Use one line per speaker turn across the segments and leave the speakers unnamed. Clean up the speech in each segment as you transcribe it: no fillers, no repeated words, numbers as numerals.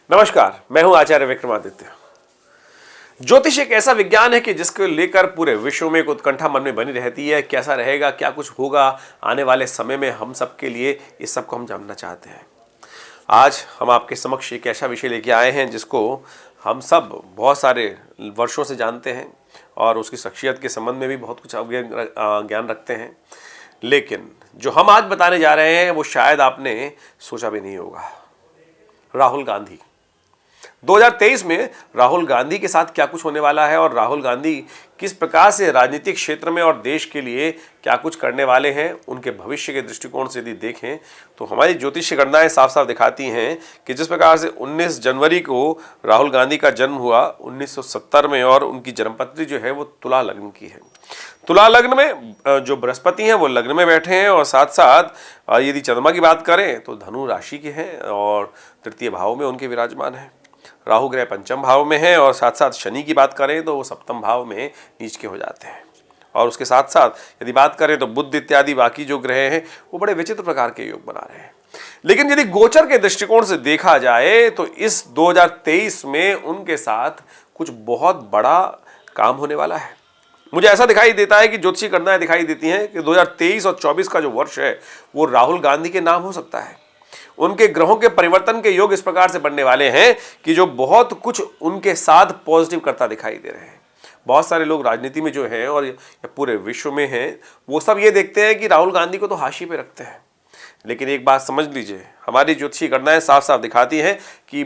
नमस्कार, मैं हूं आचार्य विक्रमादित्य। ज्योतिष एक ऐसा विज्ञान है कि जिसको लेकर पूरे विश्व में एक उत्कंठा मन में बनी रहती है। कैसा रहेगा, क्या कुछ होगा आने वाले समय में, हम सब के लिए इस सब को हम जानना चाहते हैं। आज हम आपके समक्ष एक ऐसा विषय लेके आए हैं जिसको हम सब बहुत सारे वर्षों से जानते हैं और उसकी शख्सियत के संबंध में भी बहुत कुछ ज्ञान रखते हैं। लेकिन जो हम आज बताने जा रहे हैं वो शायद आपने सोचा भी नहीं होगा। राहुल गांधी 2023 में राहुल गांधी के साथ क्या कुछ होने वाला है और राहुल गांधी किस प्रकार से राजनीतिक क्षेत्र में और देश के लिए क्या कुछ करने वाले हैं, उनके भविष्य के दृष्टिकोण से यदि देखें तो हमारी ज्योतिष गणनाएं साफ साफ दिखाती हैं कि जिस प्रकार से 19 जनवरी को राहुल गांधी का जन्म हुआ 1970 में और उनकी जन्मपत्री जो है वो तुला लग्न की है। तुला लग्न में जो बृहस्पति हैं वो लग्न में बैठे हैं और साथ साथ यदि चंद्रमा की बात करें तो धनु राशि के हैं और तृतीय भाव में उनके विराजमान हैं। राहु ग्रह पंचम भाव में है और साथ साथ शनि की बात करें तो वो सप्तम भाव में नीच के हो जाते हैं। और उसके साथ साथ यदि बात करें तो बुध इत्यादि बाकी जो ग्रह हैं वो बड़े विचित्र प्रकार के योग बना रहे हैं। लेकिन यदि गोचर के दृष्टिकोण से देखा जाए तो इस 2023 में उनके साथ कुछ बहुत बड़ा काम होने वाला है। मुझे ऐसा दिखाई देता है कि ज्योतिषी गणनाएं दिखाई देती हैं कि 2023 और 24 का जो वर्ष है वो राहुल गांधी के नाम हो सकता है। उनके ग्रहों के परिवर्तन के योग इस प्रकार से बनने वाले हैं कि जो बहुत कुछ उनके साथ पॉजिटिव करता दिखाई दे रहे हैं। बहुत सारे लोग राजनीति में जो हैं और पूरे विश्व में हैं वो सब ये देखते हैं कि राहुल गांधी को तो हाशिए पे रखते हैं। लेकिन एक बात समझ लीजिए, हमारी ज्योतिषी गणनाएं साफ साफ दिखाती हैं कि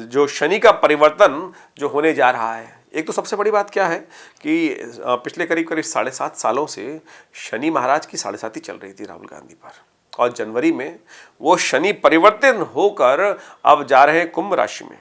जो शनि का परिवर्तन जो होने जा रहा है, एक तो सबसे बड़ी बात क्या है कि पिछले करीब 7.5 सालों से शनि महाराज की 7.5 चल रही थी राहुल गांधी पर और जनवरी में वो शनि परिवर्तन होकर अब जा रहे हैं कुंभ राशि में।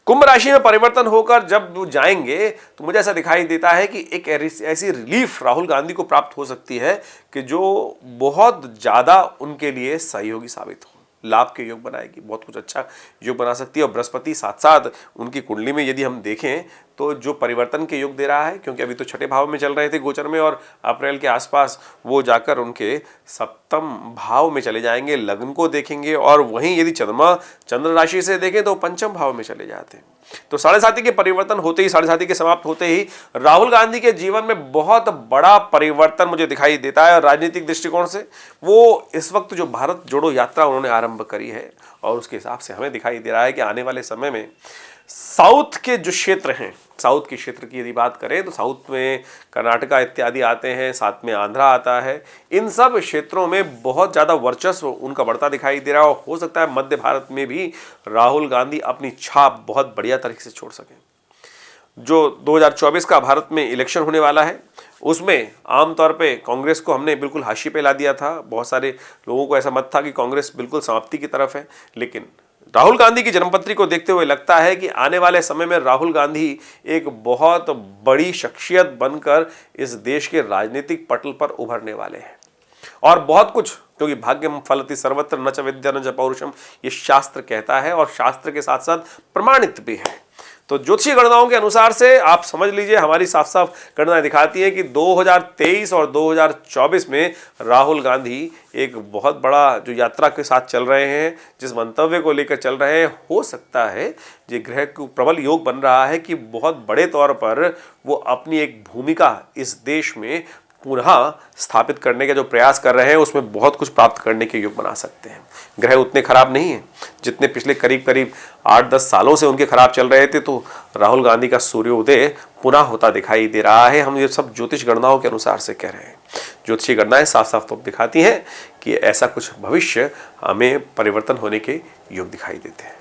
कुंभ राशि में परिवर्तन होकर जब वो जाएंगे तो मुझे ऐसा दिखाई देता है कि एक ऐसी रिलीफ राहुल गांधी को प्राप्त हो सकती है कि जो बहुत ज़्यादा उनके लिए सहयोगी साबित हो, लाभ के योग बनाएगी, बहुत कुछ अच्छा योग बना सकती है। और बृहस्पति साथ साथ उनकी कुंडली में यदि हम देखें तो जो परिवर्तन के योग दे रहा है, क्योंकि अभी तो छठे भाव में चल रहे थे गोचर में और अप्रैल के आसपास वो जाकर उनके सप्तम भाव में चले जाएंगे, लग्न को देखेंगे। और वहीं यदि चंद्रमा चंद्र राशि से देखें तो पंचम भाव में चले जाते हैं। तो 7.5 के परिवर्तन होते ही, 7.5 के समाप्त होते ही राहुल गांधी के जीवन में बहुत बड़ा परिवर्तन मुझे दिखाई देता है। और राजनीतिक दृष्टिकोण से वो इस वक्त जो भारत जोड़ो यात्रा उन्होंने आरंभ करी है और उसके हिसाब से हमें दिखाई दे रहा है कि आने वाले समय में साउथ के जो क्षेत्र हैं, साउथ के क्षेत्र की यदि बात करें तो साउथ में कर्नाटका इत्यादि आते हैं, साथ में आंध्रा आता है। इन सब क्षेत्रों में बहुत ज़्यादा वर्चस्व उनका बढ़ता दिखाई दे रहा है और हो सकता है मध्य भारत में भी राहुल गांधी अपनी छाप बहुत बढ़िया तरीके से छोड़ सकें। जो 2024 का भारत में इलेक्शन होने वाला है उसमें आमतौर पे कांग्रेस को हमने बिल्कुल हाशिए पे ला दिया था। बहुत सारे लोगों को ऐसा मत था कि कांग्रेस बिल्कुल समाप्ति की तरफ है, लेकिन राहुल गांधी की जन्मपत्री को देखते हुए लगता है कि आने वाले समय में राहुल गांधी एक बहुत बड़ी शख्सियत बनकर इस देश के राजनीतिक पटल पर उभरने वाले हैं। और बहुत कुछ, क्योंकि भाग्यम फलति सर्वत्र न च विद्या न च पौरुषम, ये शास्त्र कहता है और शास्त्र के साथ साथ प्रमाणित भी है। तो ज्योतिषी गणनाओं के अनुसार से आप समझ लीजिए, हमारी साफ साफ गणनाएं दिखाती हैं कि 2023 और 2024 में राहुल गांधी एक बहुत बड़ा जो यात्रा के साथ चल रहे हैं, जिस मंतव्य को लेकर चल रहे हैं, हो सकता है ये ग्रह को प्रबल योग बन रहा है कि बहुत बड़े तौर पर वो अपनी एक भूमिका इस देश में पुनः स्थापित करने का जो प्रयास कर रहे हैं उसमें बहुत कुछ प्राप्त करने के योग बना सकते हैं। ग्रह उतने खराब नहीं हैं जितने पिछले करीब 8-10 सालों से उनके खराब चल रहे थे। तो राहुल गांधी का सूर्योदय पुनः होता दिखाई दे रहा है। हम ये सब ज्योतिष गणनाओं के अनुसार से कह रहे हैं। ज्योतिषी गणनाएं साफ साफ तो दिखाती हैं कि ऐसा कुछ भविष्य हमें परिवर्तन होने के योग दिखाई देते हैं।